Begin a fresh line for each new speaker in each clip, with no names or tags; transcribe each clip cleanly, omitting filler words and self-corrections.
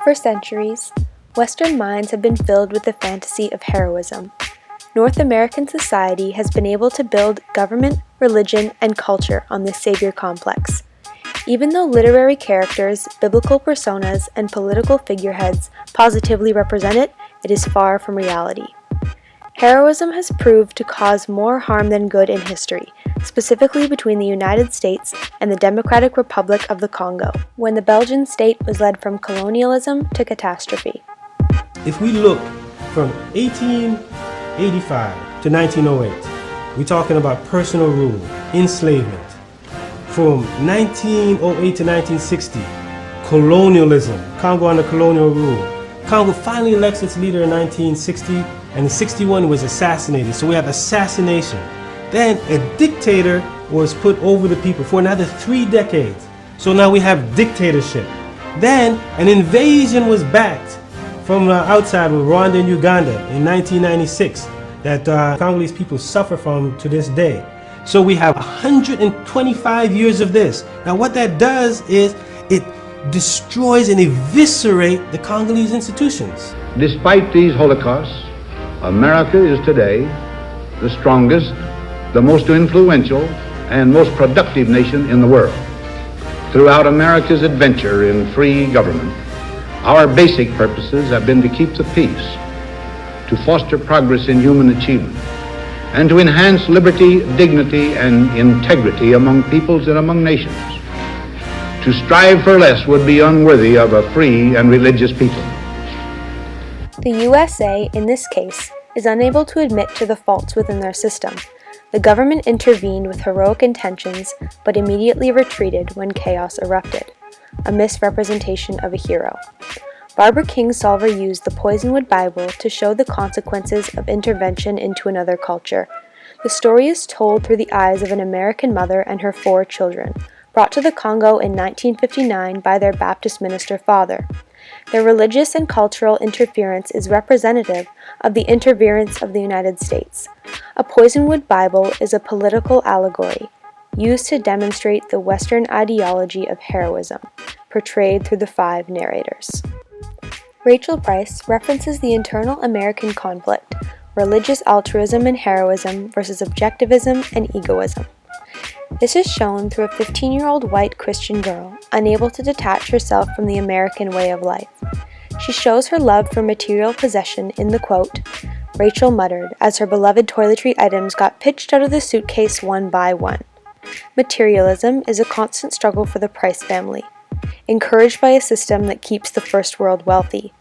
For centuries, Western minds have been filled with the fantasy of heroism. North American society has been able to build government, religion, and culture on this savior complex. Even though literary characters, biblical personas, and political figureheads positively represent it, it is far from reality. Heroism has proved to cause more harm than good in history, specifically between the United States and the Democratic Republic of the Congo, when the Belgian state was led from colonialism to catastrophe.
If we look from 1885 to 1908, we're talking about personal rule, enslavement. From 1908 to 1960, colonialism, Congo under colonial rule. Congo finally elects its leader in 1960, and in 61 was assassinated. So we have assassination. Then a dictator was put over the people for another 3 decades. So now we have dictatorship. Then an invasion was backed from outside with Rwanda and Uganda in 1996 that Congolese people suffer from to this day. So we have 125 years of this. Now what that does is it destroys and eviscerates the Congolese institutions.
Despite these holocausts, America is today the strongest, the most influential, and most productive nation in the world. Throughout America's adventure in free government, our basic purposes have been to keep the peace, to foster progress in human achievement, and to enhance liberty, dignity, and integrity among peoples and among nations. To strive for less would be unworthy of a free and religious people.
The USA, in this case, is unable to admit to the faults within their system. The government intervened with heroic intentions, but immediately retreated when chaos erupted. A misrepresentation of a hero. Barbara Kingsolver used the Poisonwood Bible to show the consequences of intervention into another culture. The story is told through the eyes of an American mother and her 4 children, brought to the Congo in 1959 by their Baptist minister father. Their religious and cultural interference is representative of the interference of the United States. A Poisonwood Bible is a political allegory, used to demonstrate the Western ideology of heroism, portrayed through the 5 narrators. Rachel Price references the internal American conflict, religious altruism and heroism versus objectivism and egoism. This is shown through a 15-year-old white Christian girl, unable to detach herself from the American way of life. She shows her love for material possession in the quote, Rachel muttered as her beloved toiletry items got pitched out of the suitcase one by one. Materialism is a constant struggle for the Price family, encouraged by a system that keeps the first world wealthy.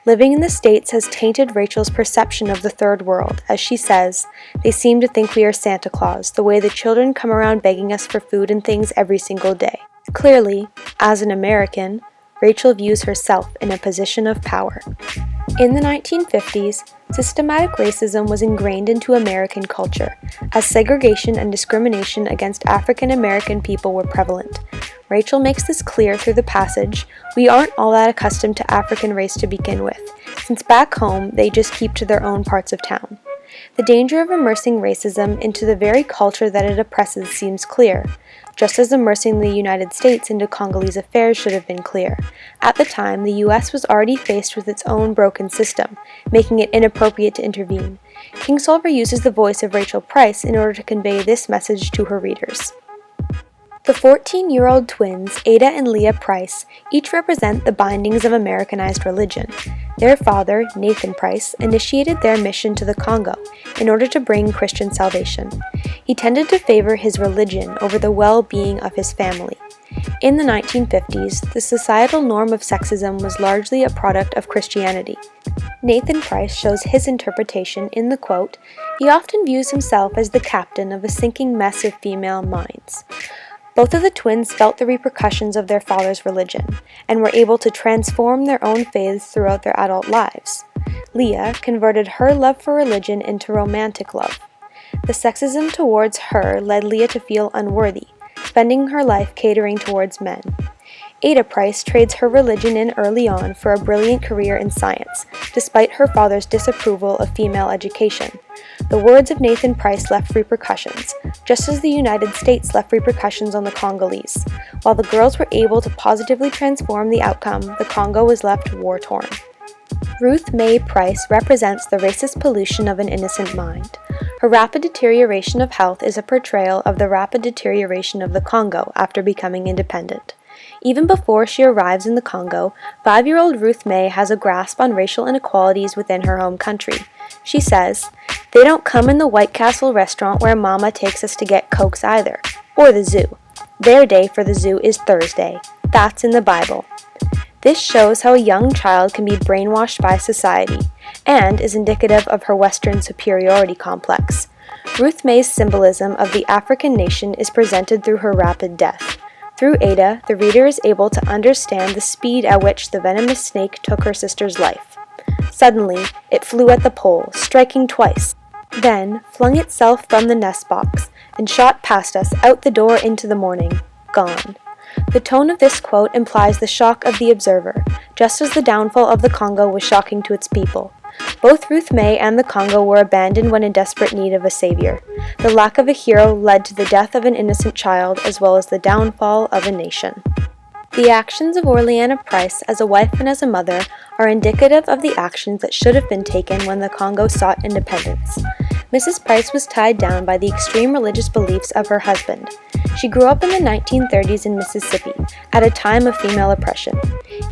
Living in the States has tainted Rachel's perception of the third world, as she says, they seem to think we are Santa Claus, the way the children come around begging us for food and things every single day. Clearly, as an American, Rachel views herself in a position of power. In the 1950s, systematic racism was ingrained into American culture, as segregation and discrimination against African American people were prevalent. Rachel makes this clear through the passage, we aren't all that accustomed to African race to begin with, since back home they just keep to their own parts of town. The danger of immersing racism into the very culture that it oppresses seems clear, just as immersing the United States into Congolese affairs should have been clear. At the time, the US was already faced with its own broken system, making it inappropriate to intervene. Kingsolver uses the voice of Rachel Price in order to convey this message to her readers. The 14-year-old twins, Ada and Leah Price, each represent the bindings of Americanized religion. Their father, Nathan Price, initiated their mission to the Congo in order to bring Christian salvation. He tended to favor his religion over the well-being of his family. In the 1950s, the societal norm of sexism was largely a product of Christianity. Nathan Price shows his interpretation in the quote, he often views himself as the captain of a sinking mess of female minds. Both of the twins felt the repercussions of their father's religion, and were able to transform their own faiths throughout their adult lives. Leah converted her love for religion into romantic love. The sexism towards her led Leah to feel unworthy, spending her life catering towards men. Ada Price trades her religion in early on for a brilliant career in science, despite her father's disapproval of female education. The words of Nathan Price left repercussions, just as the United States left repercussions on the Congolese. While the girls were able to positively transform the outcome, the Congo was left war-torn. Ruth Mae Price represents the racist pollution of an innocent mind. Her rapid deterioration of health is a portrayal of the rapid deterioration of the Congo after becoming independent. Even before she arrives in the Congo, 5-year-old Ruth Mae has a grasp on racial inequalities within her home country. She says, "They don't come in the White Castle restaurant where Mama takes us to get Cokes either, or the zoo. Their day for the zoo is Thursday. That's in the Bible." This shows how a young child can be brainwashed by society, and is indicative of her Western superiority complex. Ruth Mae's symbolism of the African nation is presented through her rapid death. Through Ada, the reader is able to understand the speed at which the venomous snake took her sister's life. Suddenly, it flew at the pole, striking twice, then flung itself from the nest box, and shot past us out the door into the morning, gone. The tone of this quote implies the shock of the observer, just as the downfall of the Congo was shocking to its people. Both Ruth Mae and the Congo were abandoned when in desperate need of a savior. The lack of a hero led to the death of an innocent child as well as the downfall of a nation. The actions of Orleana Price as a wife and as a mother are indicative of the actions that should have been taken when the Congo sought independence. Mrs. Price was tied down by the extreme religious beliefs of her husband. She grew up in the 1930s in Mississippi, at a time of female oppression.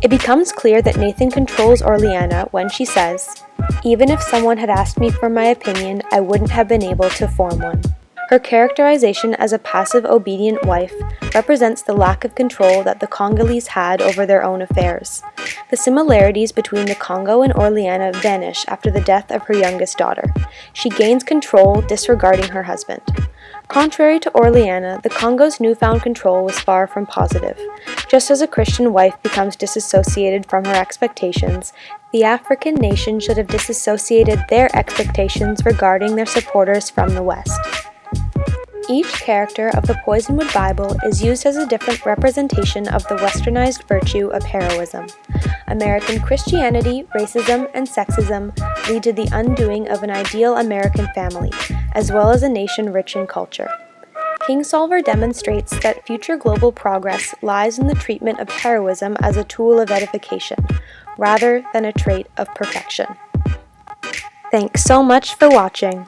It becomes clear that Nathan controls Orleana when she says, "Even if someone had asked me for my opinion, I wouldn't have been able to form one." Her characterization as a passive, obedient wife represents the lack of control that the Congolese had over their own affairs. The similarities between the Congo and Orleana vanish after the death of her youngest daughter. She gains control, disregarding her husband. Contrary to Orleana, the Congo's newfound control was far from positive. Just as a Christian wife becomes disassociated from her expectations, the African nation should have disassociated their expectations regarding their supporters from the West. Each character of the Poisonwood Bible is used as a different representation of the westernized virtue of heroism. American Christianity, racism, and sexism lead to the undoing of an ideal American family, as well as a nation rich in culture. Kingsolver demonstrates that future global progress lies in the treatment of heroism as a tool of edification, rather than a trait of perfection. Thanks so much for watching.